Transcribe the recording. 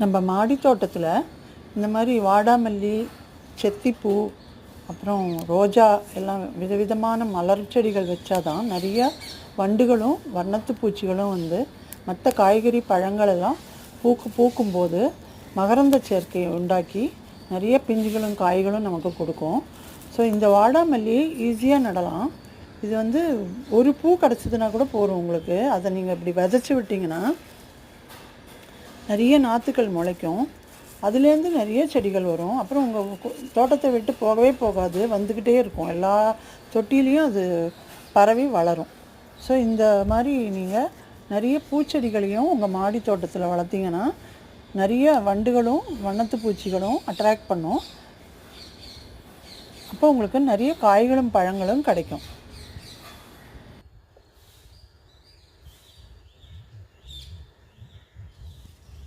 நம்ம மாடி தோட்டத்தில் இந்த மாதிரி வாடாமல்லி, செத்திப்பூ, அப்புறம் ரோஜா எல்லாம் விதவிதமான மலர் செடிகள் வச்சாதான் நிறைய வண்டுகளும் வண்ணத்து பூச்சிகளும் வந்து மற்ற காய்கறி பழங்களெல்லாம் பூக்கும்போது மகரந்த சேர்க்கையை உண்டாக்கி நிறைய பிஞ்சுகளும் காய்களும் நமக்கு கொடுக்கும். ஸோ இந்த வாடாமல்லி ஈஸியாக நடலாம். இது வந்து ஒரு பூ கிடச்சிதுன்னா கூட போதும் உங்களுக்கு. அதை நீங்கள் இப்படி விதைச்சி விட்டிங்கன்னா நிறைய நாற்றுக்கள் முளைக்கும். அதுலேருந்து நிறைய செடிகள் வரும். அப்புறம் உங்கள் தோட்டத்தை விட்டு போகவே போகாது, வந்துக்கிட்டே இருக்கும். எல்லா தொட்டிலையும் அது பரவி வளரும். ஸோ இந்த மாதிரி நீங்கள் நிறைய பூச்செடிகளையும் உங்கள் மாடி தோட்டத்தில் வளர்த்திங்கன்னா நிறைய வண்டுகளும் வண்ணத்து பூச்சிகளும் அட்ராக்ட் பண்ணும். அப்போ உங்களுக்கு நிறைய காய்களும் பழங்களும் கிடைக்கும்.